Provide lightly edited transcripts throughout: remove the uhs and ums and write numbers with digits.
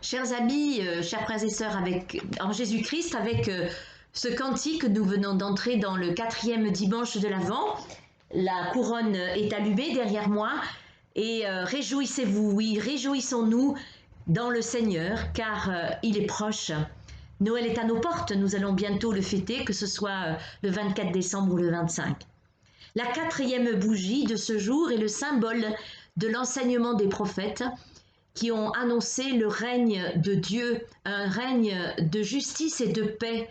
Chers amis, chers frères et sœurs en Jésus-Christ, avec ce cantique, nous venons d'entrer dans le 4e dimanche de l'Avent. La couronne est allumée derrière moi et réjouissez-vous, oui, réjouissons-nous dans le Seigneur car il est proche. Noël est à nos portes, nous allons bientôt le fêter, que ce soit le 24 décembre ou le 25. La 4e bougie de ce jour est le symbole de l'enseignement des prophètes qui ont annoncé le règne de Dieu, un règne de justice et de paix.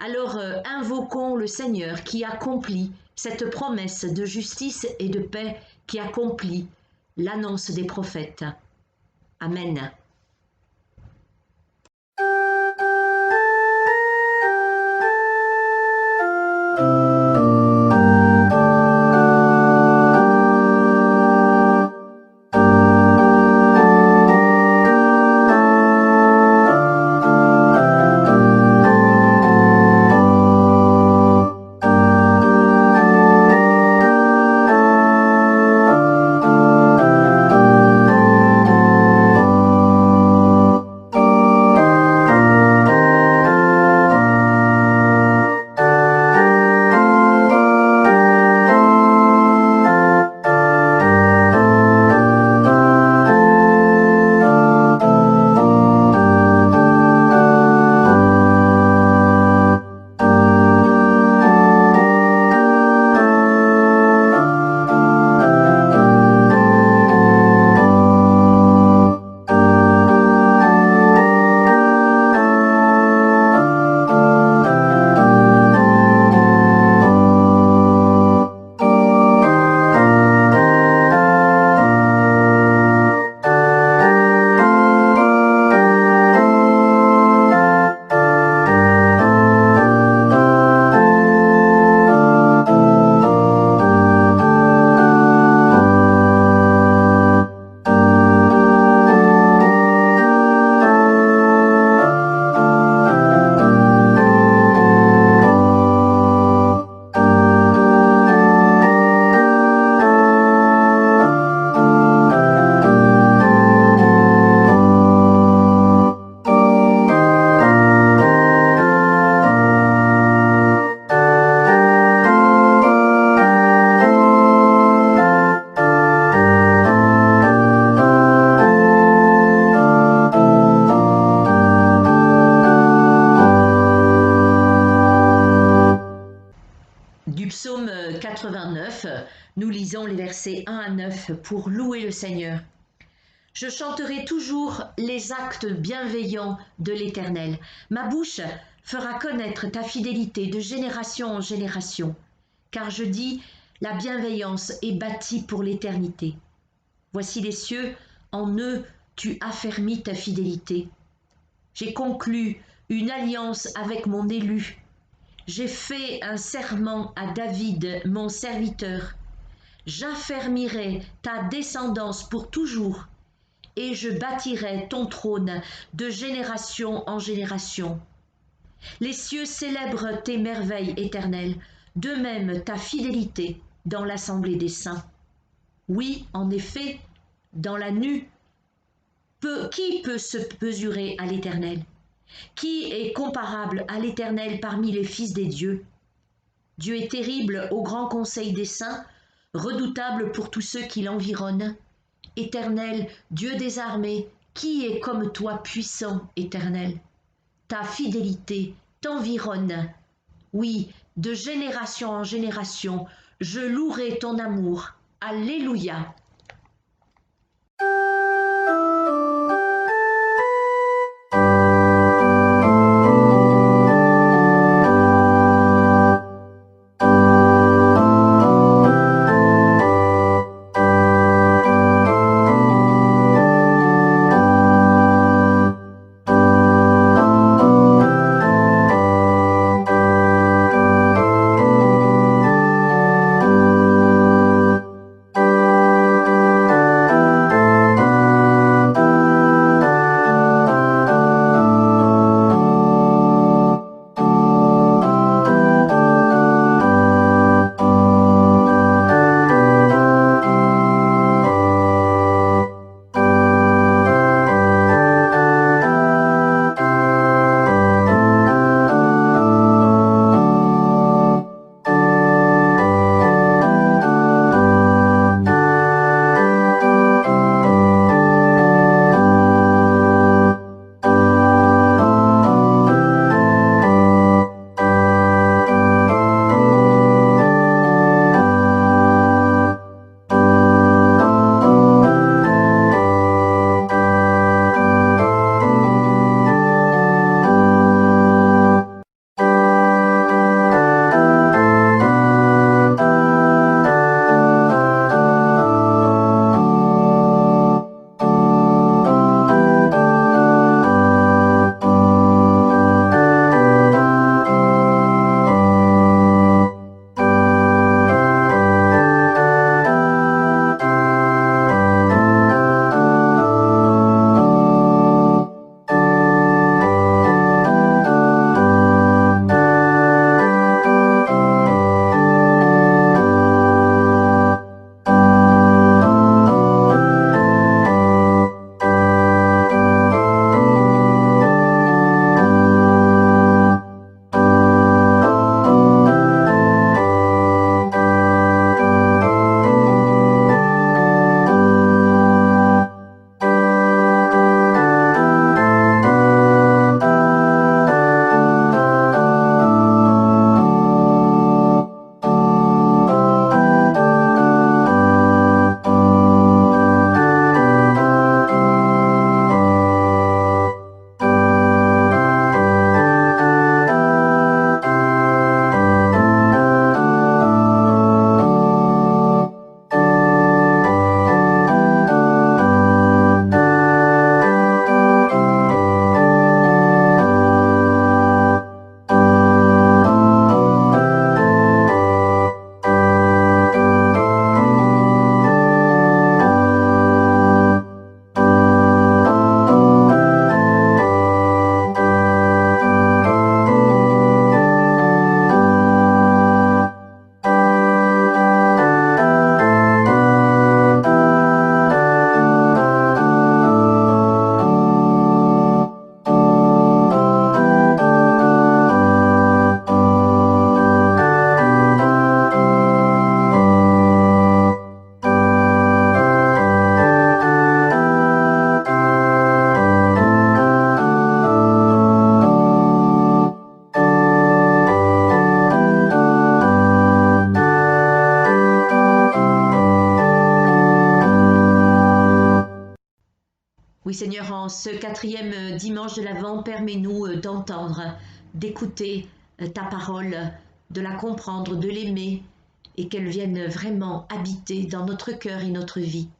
Alors invoquons le Seigneur qui accomplit cette promesse de justice et de paix, qui accomplit l'annonce des prophètes. Amen. Du psaume 89, nous lisons les versets 1 à 9 pour louer le Seigneur. Je chanterai toujours les actes bienveillants de l'Éternel. Ma bouche fera connaître ta fidélité de génération en génération, car je dis, la bienveillance est bâtie pour l'éternité. Voici les cieux, en eux tu affermis ta fidélité. J'ai conclu une alliance avec mon élu. J'ai fait un serment à David, mon serviteur. J'affermirai ta descendance pour toujours, et je bâtirai ton trône de génération en génération. Les cieux célèbrent tes merveilles éternelles, de même ta fidélité dans l'assemblée des saints. Oui, en effet, dans la nue, qui peut se mesurer à l'Éternel? Qui est comparable à l'Éternel parmi les fils des dieux? Dieu est terrible au grand conseil des saints, redoutable pour tous ceux qui l'environnent. Éternel, Dieu des armées, qui est comme toi puissant, Éternel? Ta fidélité t'environne. Oui, de génération en génération, je louerai ton amour. Alléluia. Oui Seigneur, en ce 4e dimanche de l'Avent, permets-nous d'entendre, d'écouter ta parole, de la comprendre, de l'aimer et qu'elle vienne vraiment habiter dans notre cœur et notre vie.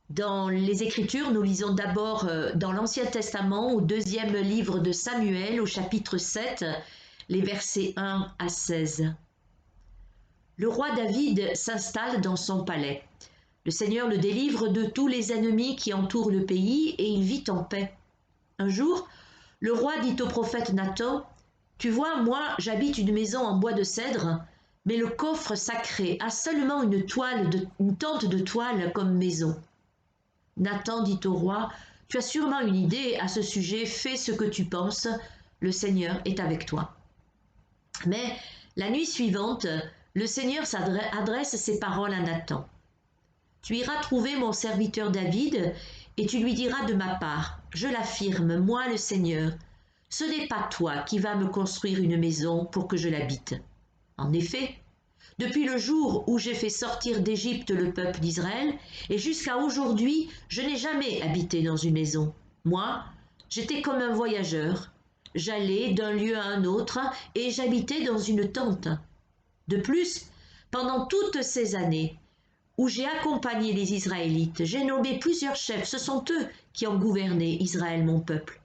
Dans les Écritures, nous lisons d'abord dans l'Ancien Testament, au 2e livre de Samuel, au chapitre 7, les versets 1 à 16. Le roi David s'installe dans son palais. Le Seigneur le délivre de tous les ennemis qui entourent le pays et il vit en paix. Un jour, le roi dit au prophète Nathan, « Tu vois, moi, j'habite une maison en bois de cèdre, mais le coffre sacré a seulement une tente de toile comme maison. » Nathan dit au roi, « Tu as sûrement une idée à ce sujet, fais ce que tu penses, le Seigneur est avec toi. » Mais la nuit suivante, le Seigneur adresse ces paroles à Nathan. Tu iras trouver mon serviteur David et tu lui diras de ma part, je l'affirme, moi le Seigneur, ce n'est pas toi qui vas me construire une maison pour que je l'habite. En effet, depuis le jour où j'ai fait sortir d'Égypte le peuple d'Israël et jusqu'à aujourd'hui, je n'ai jamais habité dans une maison. Moi, j'étais comme un voyageur. J'allais d'un lieu à un autre et j'habitais dans une tente. De plus, pendant toutes ces années, où j'ai accompagné les Israélites, j'ai nommé plusieurs chefs, ce sont eux qui ont gouverné Israël, mon peuple.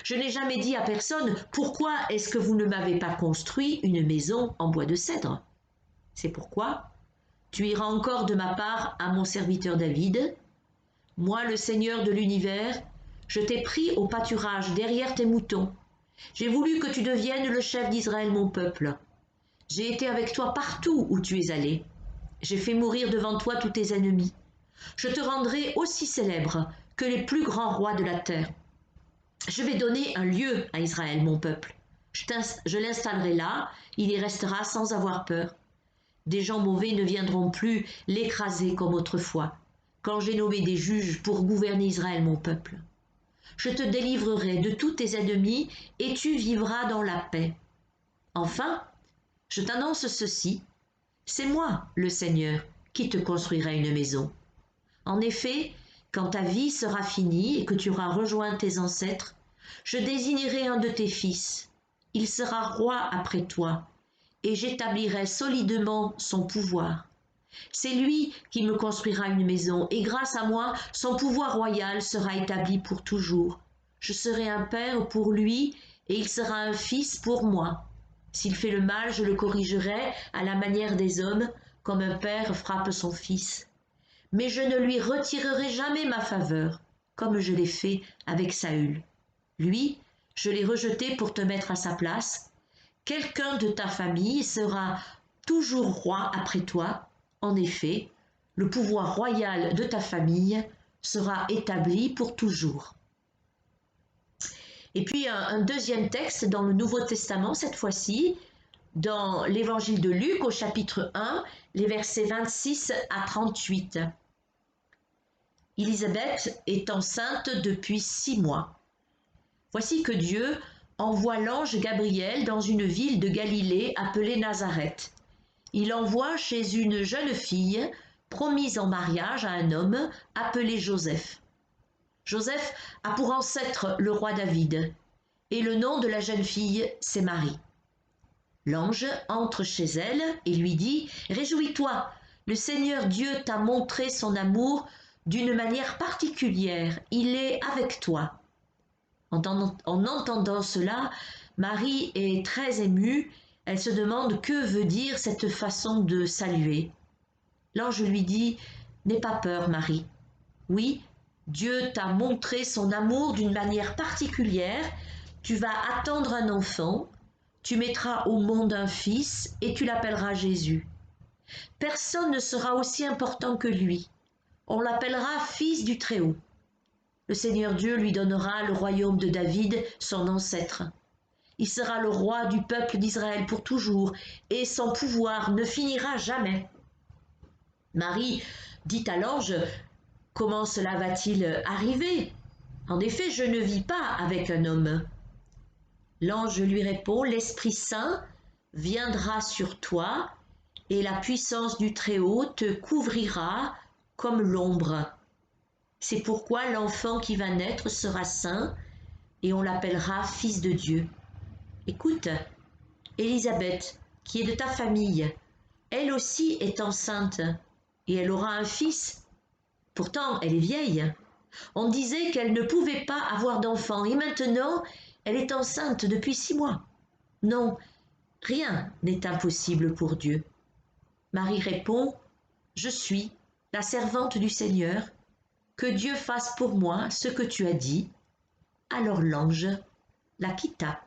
Je n'ai jamais dit à personne, pourquoi est-ce que vous ne m'avez pas construit une maison en bois de cèdre? C'est pourquoi tu iras encore de ma part à mon serviteur David. Moi, le Seigneur de l'univers, je t'ai pris au pâturage derrière tes moutons. J'ai voulu que tu deviennes le chef d'Israël, mon peuple. J'ai été avec toi partout où tu es allé. J'ai fait mourir devant toi tous tes ennemis. Je te rendrai aussi célèbre que les plus grands rois de la terre. Je vais donner un lieu à Israël, mon peuple. Je l'installerai là, il y restera sans avoir peur. Des gens mauvais ne viendront plus l'écraser comme autrefois, quand j'ai nommé des juges pour gouverner Israël, mon peuple. Je te délivrerai de tous tes ennemis et tu vivras dans la paix. Enfin, je t'annonce ceci. C'est moi, le Seigneur, qui te construira une maison. En effet, quand ta vie sera finie et que tu auras rejoint tes ancêtres, je désignerai un de tes fils. Il sera roi après toi, et j'établirai solidement son pouvoir. C'est lui qui me construira une maison, et grâce à moi, son pouvoir royal sera établi pour toujours. Je serai un père pour lui, et il sera un fils pour moi. S'il fait le mal, je le corrigerai à la manière des hommes, comme un père frappe son fils. Mais je ne lui retirerai jamais ma faveur, comme je l'ai fait avec Saül. Lui, je l'ai rejeté pour te mettre à sa place. Quelqu'un de ta famille sera toujours roi après toi. En effet, le pouvoir royal de ta famille sera établi pour toujours. Et puis un deuxième texte dans le Nouveau Testament, cette fois-ci, dans l'évangile de Luc au chapitre 1, les versets 26 à 38. Élisabeth est enceinte depuis 6 mois. Voici que Dieu envoie l'ange Gabriel dans une ville de Galilée appelée Nazareth. Il l'envoie chez une jeune fille promise en mariage à un homme appelé Joseph. Joseph a pour ancêtre le roi David, et le nom de la jeune fille, c'est Marie. L'ange entre chez elle et lui dit « Réjouis-toi, le Seigneur Dieu t'a montré son amour d'une manière particulière, il est avec toi. » En entendant cela, Marie est très émue, elle se demande que veut dire cette façon de saluer. L'ange lui dit « N'aie pas peur, Marie. Oui, Dieu t'a montré son amour d'une manière particulière, tu vas attendre un enfant, tu mettras au monde un fils et tu l'appelleras Jésus. Personne ne sera aussi important que lui. On l'appellera fils du Très-Haut. Le Seigneur Dieu lui donnera le royaume de David, son ancêtre. Il sera le roi du peuple d'Israël pour toujours, et son pouvoir ne finira jamais. » Marie dit à l'ange, « Comment cela va-t-il arriver? En effet, je ne vis pas avec un homme. » L'ange lui répond, « L'Esprit Saint viendra sur toi, et la puissance du Très-Haut te couvrira comme l'ombre. C'est pourquoi l'enfant qui va naître sera saint et on l'appellera fils de Dieu. Écoute, Élisabeth, qui est de ta famille, elle aussi est enceinte et elle aura un fils. Pourtant, elle est vieille. On disait qu'elle ne pouvait pas avoir d'enfant et maintenant, elle est enceinte depuis 6 mois. Non, rien n'est impossible pour Dieu. Marie répond, je suis la servante du Seigneur, que Dieu fasse pour moi ce que tu as dit. Alors l'ange la quitta.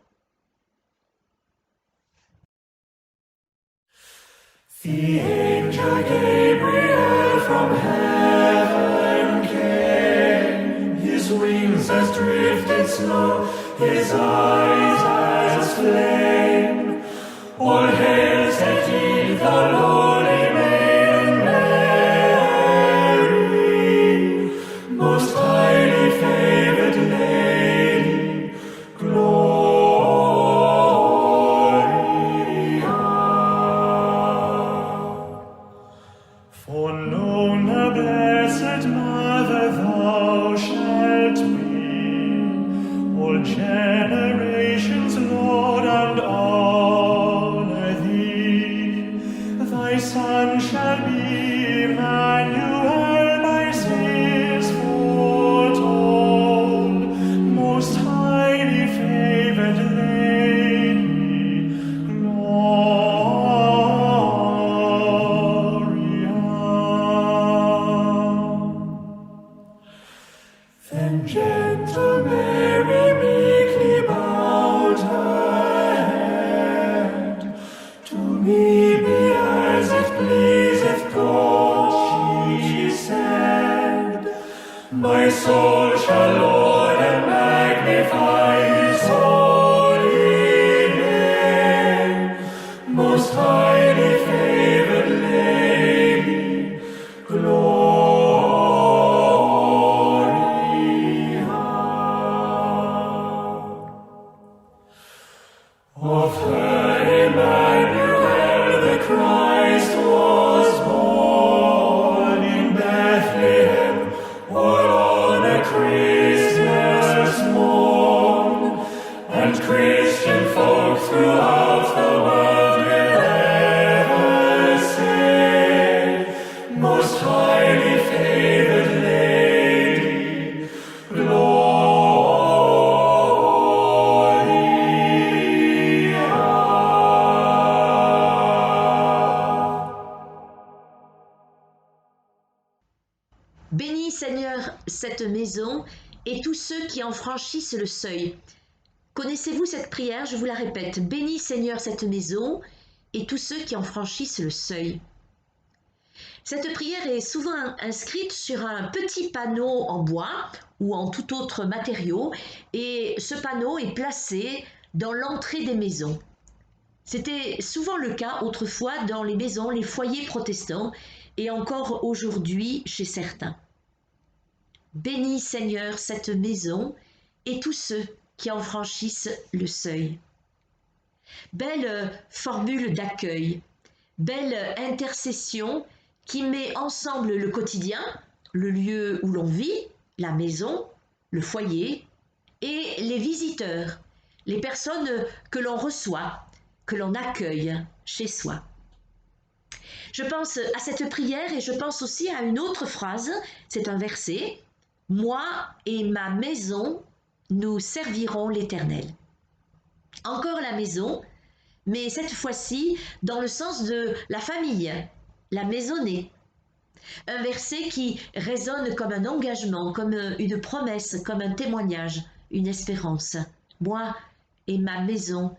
The angel Gabriel from heaven came, his wings as drifted snow, his eyes as flame. All hail, said he, the lowly maiden Mary, most highly favored lady, For known the blessed Mother thou shalt be, all generations laud and honor thee. Thy Son shall be Emmanuel, by saints foretold, most highly favored Lady, Then gentle Mary meekly bowed her head. To me be as it pleaseth God, she said. My soul shall laud and magnify his holy name. Most highly favored Lady, Of her Emmanuel the Christ was born in Bethlehem, or on a Christmas morn, and Christian folk throughout the world will ever say, most highly favored Lady, Bénis Seigneur cette maison et tous ceux qui en franchissent le seuil. Connaissez-vous cette prière? Je vous la répète. Bénis Seigneur cette maison et tous ceux qui en franchissent le seuil. Cette prière est souvent inscrite sur un petit panneau en bois ou en tout autre matériau et ce panneau est placé dans l'entrée des maisons. C'était souvent le cas autrefois dans les maisons, les foyers protestants et encore aujourd'hui chez certains. Bénis Seigneur cette maison et tous ceux qui en franchissent le seuil. Belle formule d'accueil, belle intercession qui met ensemble le quotidien, le lieu où l'on vit, la maison, le foyer et les visiteurs, les personnes que l'on reçoit, que l'on accueille chez soi. Je pense à cette prière et je pense aussi à une autre phrase, c'est un verset. Moi et ma maison, nous servirons l'Éternel. Encore la maison, mais cette fois-ci dans le sens de la famille, la maisonnée. Un verset qui résonne comme un engagement, comme une promesse, comme un témoignage, une espérance. Moi et ma maison,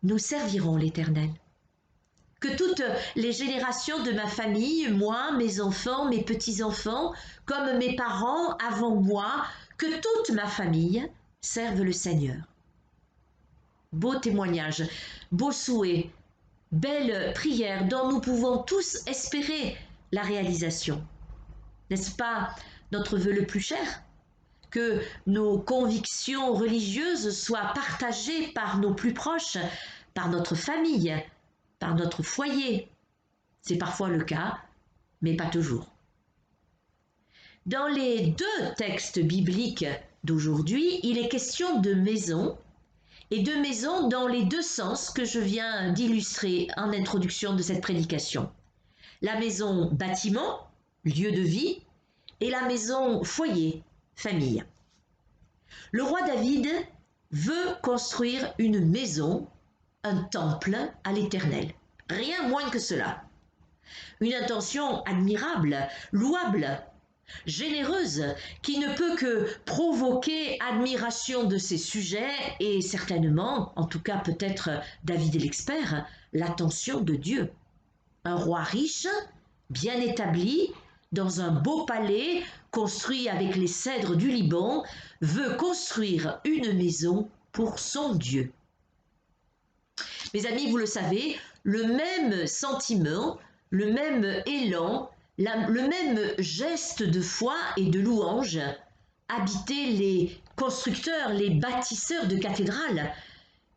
nous servirons l'Éternel. Que toutes les générations de ma famille, moi, mes enfants, mes petits-enfants, comme mes parents avant moi, que toute ma famille serve le Seigneur. Beau témoignage, beau souhait, belle prière dont nous pouvons tous espérer la réalisation. N'est-ce pas notre vœu le plus cher? Que nos convictions religieuses soient partagées par nos plus proches, par notre famille, par notre foyer. C'est parfois le cas, mais pas toujours. Dans les deux textes bibliques d'aujourd'hui, il est question de maison, et de maison dans les deux sens que je viens d'illustrer en introduction de cette prédication. La maison bâtiment, lieu de vie, et la maison foyer, famille. Le roi David veut construire une maison, un temple à l'Éternel. Rien moins que cela. Une intention admirable, louable, généreuse, qui ne peut que provoquer admiration de ses sujets et certainement, en tout cas peut-être David l'expert, l'attention de Dieu. Un roi riche, bien établi, dans un beau palais construit avec les cèdres du Liban, veut construire une maison pour son Dieu. Mes amis, vous le savez, le même sentiment, le même élan, le même geste de foi et de louange habitait les constructeurs, les bâtisseurs de cathédrales.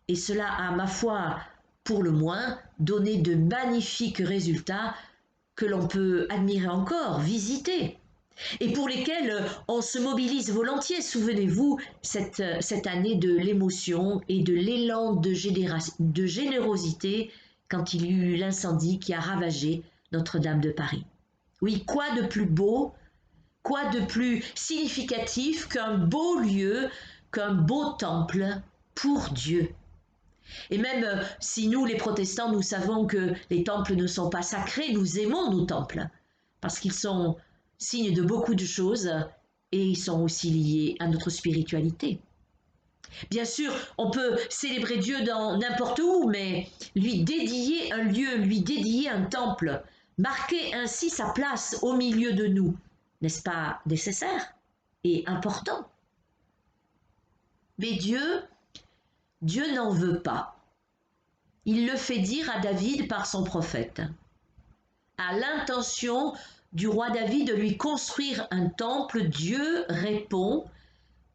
Et cela a, ma foi, pour le moins, donné de magnifiques résultats que l'on peut admirer encore, visiter, et pour lesquels on se mobilise volontiers. Souvenez-vous, cette année de l'émotion et de l'élan de générosité quand il y eut l'incendie qui a ravagé Notre-Dame de Paris. Oui, quoi de plus beau, quoi de plus significatif qu'un beau lieu, qu'un beau temple pour Dieu. Et même si nous, les protestants, nous savons que les temples ne sont pas sacrés, nous aimons nos temples, parce qu'ils sont signes de beaucoup de choses et ils sont aussi liés à notre spiritualité. Bien sûr, on peut célébrer Dieu dans n'importe où, mais lui dédier un lieu, lui dédier un temple, marquer ainsi sa place au milieu de nous, n'est-ce pas nécessaire et important? Mais Dieu n'en veut pas. Il le fait dire à David par son prophète. À l'intention du roi David de lui construire un temple, Dieu répond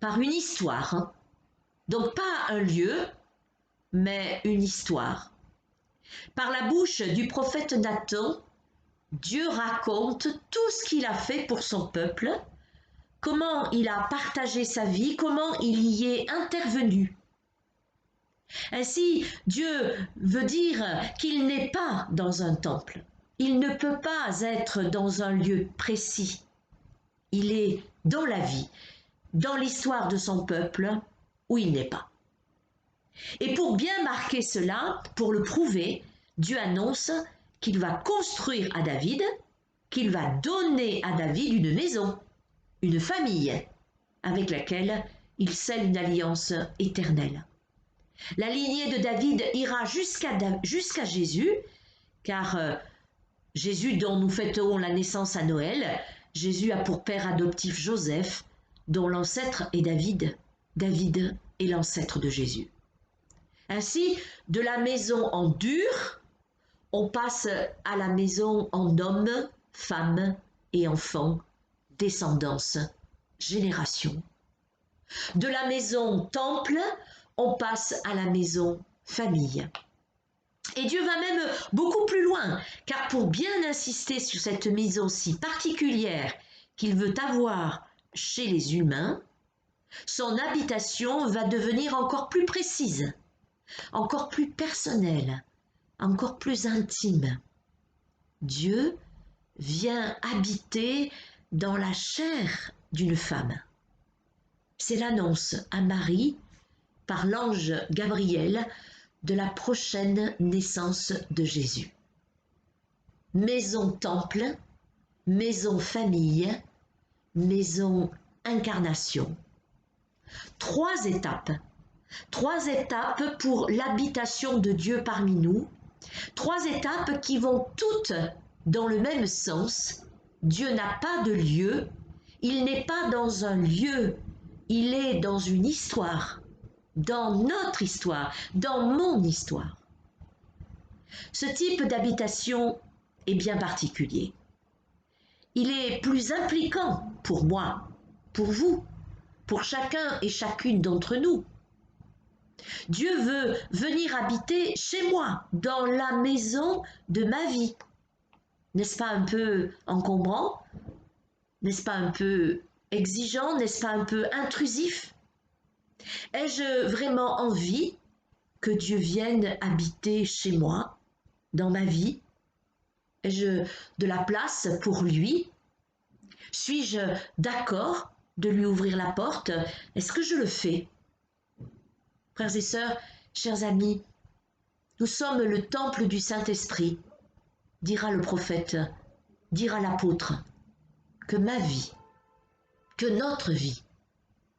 par une histoire. Donc pas un lieu, mais une histoire. Par la bouche du prophète Nathan, Dieu raconte tout ce qu'il a fait pour son peuple, comment il a partagé sa vie, comment il y est intervenu. Ainsi, Dieu veut dire qu'il n'est pas dans un temple. Il ne peut pas être dans un lieu précis. Il est dans la vie, dans l'histoire de son peuple, où il n'est pas. Et pour bien marquer cela, pour le prouver, Dieu annonce qu'il va construire à David, qu'il va donner à David une maison, une famille, avec laquelle il scelle une alliance éternelle. La lignée de David ira jusqu'à Jésus, car Jésus dont nous fêterons la naissance à Noël, Jésus a pour père adoptif Joseph, dont l'ancêtre est David. David est l'ancêtre de Jésus. Ainsi, de la maison en dur, on passe à la maison en homme, femme et enfant, descendance, génération. De la maison temple, on passe à la maison famille. Et Dieu va même beaucoup plus loin, car pour bien insister sur cette maison si particulière qu'il veut avoir chez les humains, son habitation va devenir encore plus précise, encore plus personnelle, encore plus intime. Dieu vient habiter dans la chair d'une femme. C'est l'annonce à Marie par l'ange Gabriel de la prochaine naissance de Jésus. Maison temple, maison famille, maison incarnation. Trois étapes pour l'habitation de Dieu parmi nous, trois étapes qui vont toutes dans le même sens. Dieu n'a pas de lieu, il n'est pas dans un lieu, il est dans une histoire, dans notre histoire, dans mon histoire. Ce type d'habitation est bien particulier. Il est plus impliquant pour moi, pour vous, pour chacun et chacune d'entre nous. Dieu veut venir habiter chez moi, dans la maison de ma vie. N'est-ce pas un peu encombrant? N'est-ce pas un peu exigeant? N'est-ce pas un peu intrusif? Ai-je vraiment envie que Dieu vienne habiter chez moi, dans ma vie? Ai-je de la place pour lui? Suis-je d'accord de lui ouvrir la porte? Est-ce que je le fais? Frères et sœurs, chers amis, nous sommes le temple du Saint-Esprit, dira le prophète, dira l'apôtre, que ma vie, que notre vie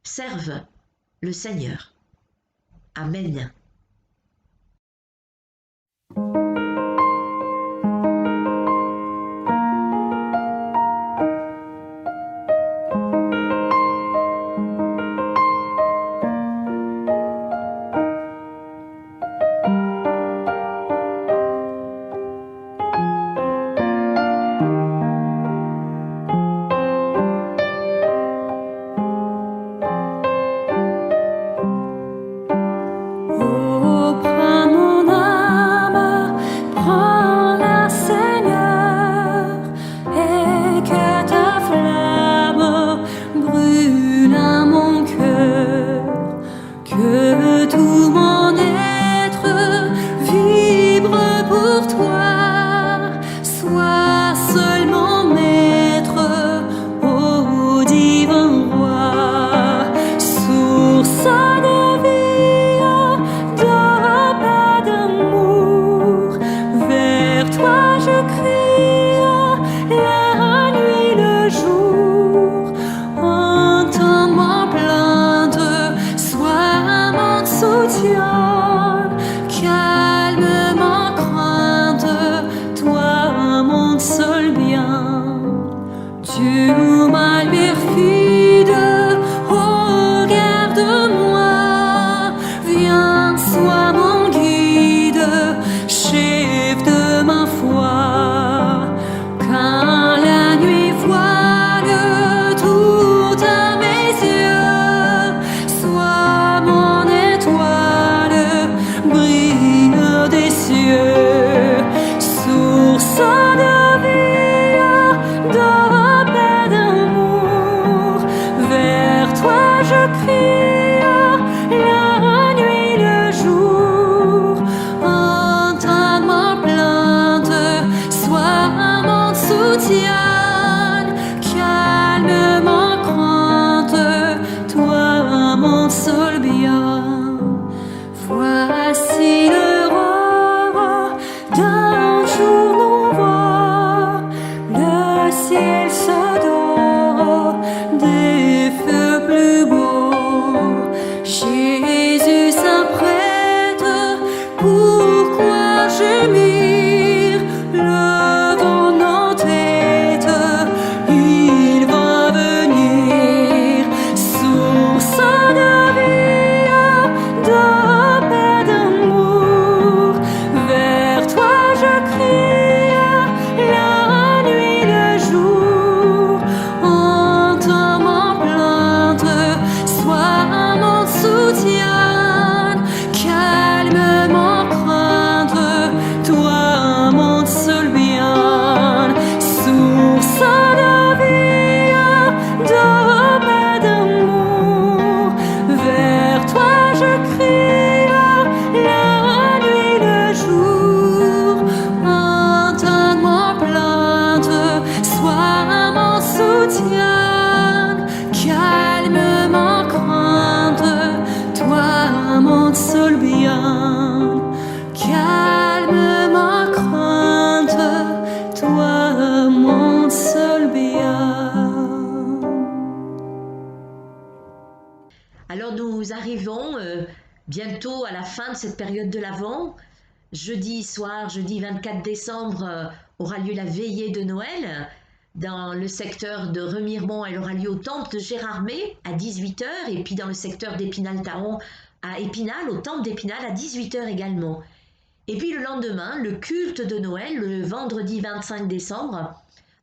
serve le Seigneur. Amen. Alors nous arrivons bientôt à la fin de cette période de l'Avent. Jeudi soir, jeudi 24 décembre, aura lieu la veillée de Noël. Dans le secteur de Remiremont, elle aura lieu au temple de Gérardmer à 18 h et puis dans le secteur d'Épinal-Taon à Épinal, au temple d'Épinal à 18 h également. Et puis le lendemain, le culte de Noël, le vendredi 25 décembre,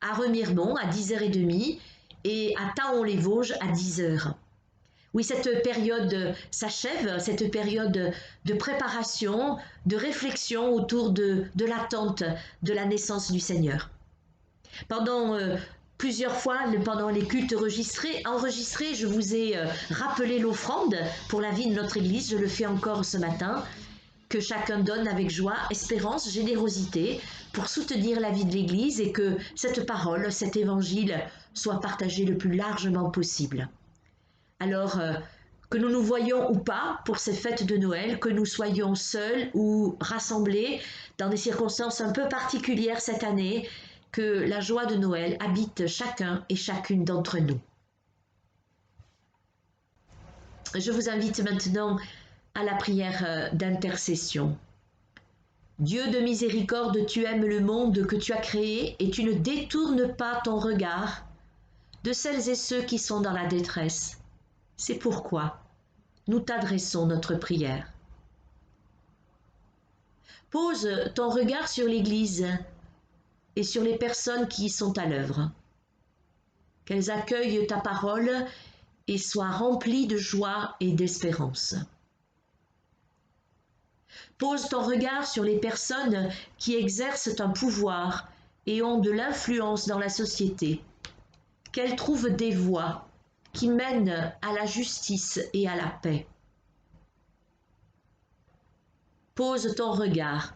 à Remiremont à 10h30 et à Taon-les-Vosges à 10 h. Oui, cette période s'achève, cette période de préparation, de réflexion autour de l'attente de la naissance du Seigneur. Pendant Plusieurs fois, pendant les cultes enregistrés, je vous ai rappelé l'offrande pour la vie de notre Église. Je le fais encore ce matin. Que chacun donne avec joie, espérance, générosité pour soutenir la vie de l'Église et que cette parole, cet évangile soit partagé le plus largement possible. Alors, que nous nous voyions ou pas pour ces fêtes de Noël, que nous soyons seuls ou rassemblés dans des circonstances un peu particulières cette année, que la joie de Noël habite chacun et chacune d'entre nous. Je vous invite maintenant à la prière d'intercession. Dieu de miséricorde, tu aimes le monde que tu as créé et tu ne détournes pas ton regard de celles et ceux qui sont dans la détresse. C'est pourquoi nous t'adressons notre prière. Pose ton regard sur l'Église et sur les personnes qui y sont à l'œuvre. Qu'elles accueillent ta parole et soient remplies de joie et d'espérance. Pose ton regard sur les personnes qui exercent un pouvoir et ont de l'influence dans la société. Qu'elles trouvent des voies qui mènent à la justice et à la paix. Pose ton regard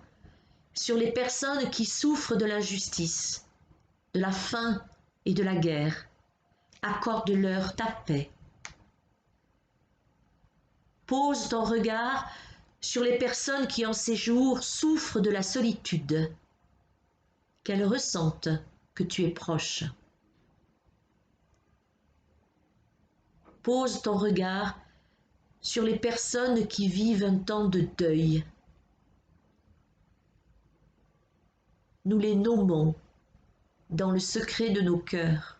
sur les personnes qui souffrent de l'injustice, de la faim et de la guerre. Accorde-leur ta paix. Pose ton regard sur les personnes qui en ces jours souffrent de la solitude. Qu'elles ressentent que tu es proche. Pose ton regard sur les personnes qui vivent un temps de deuil. Nous les nommons dans le secret de nos cœurs.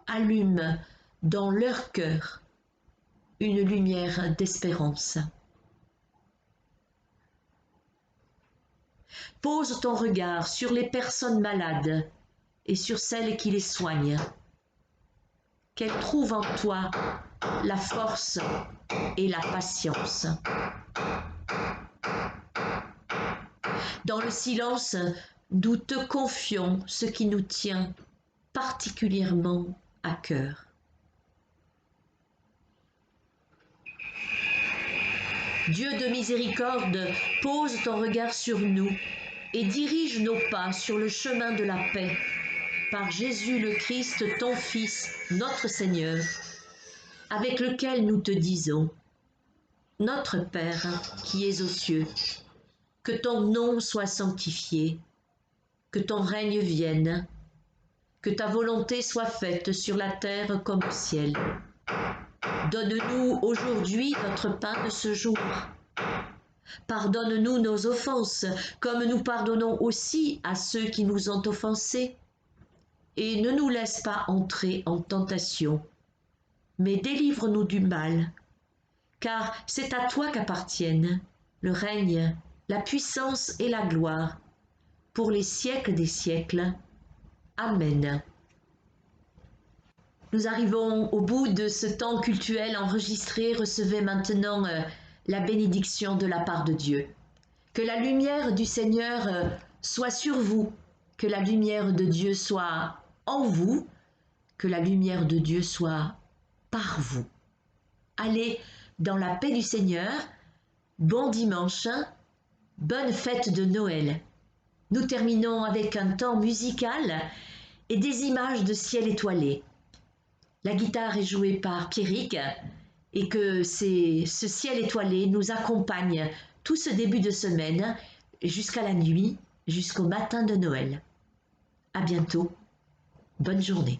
Allume dans leur cœur une lumière d'espérance. Pose ton regard sur les personnes malades et sur celles qui les soignent. Qu'elles trouvent en toi la force et la patience. Dans le silence, nous te confions ce qui nous tient particulièrement à cœur. Dieu de miséricorde, pose ton regard sur nous et dirige nos pas sur le chemin de la paix. Par Jésus le Christ, ton Fils, notre Seigneur, avec lequel nous te disons, Notre Père qui es aux cieux, que ton nom soit sanctifié, que ton règne vienne, que ta volonté soit faite sur la terre comme au ciel. Donne-nous aujourd'hui notre pain de ce jour. Pardonne-nous nos offenses, comme nous pardonnons aussi à ceux qui nous ont offensés. Et ne nous laisse pas entrer en tentation, mais délivre-nous du mal, car c'est à toi qu'appartiennent le règne, la puissance et la gloire, pour les siècles des siècles. Amen. Nous arrivons au bout de ce temps cultuel enregistré. Recevez maintenant la bénédiction de la part de Dieu. Que la lumière du Seigneur soit sur vous, que la lumière de Dieu soit en vous, que la lumière de Dieu soit par vous. Allez dans la paix du Seigneur. Bon dimanche, bonne fête de Noël. Nous terminons avec un temps musical et des images de ciel étoilé. La guitare est jouée par Pierrick et que ce ciel étoilé nous accompagne tout ce début de semaine jusqu'à la nuit, jusqu'au matin de Noël. À bientôt. Bonne journée.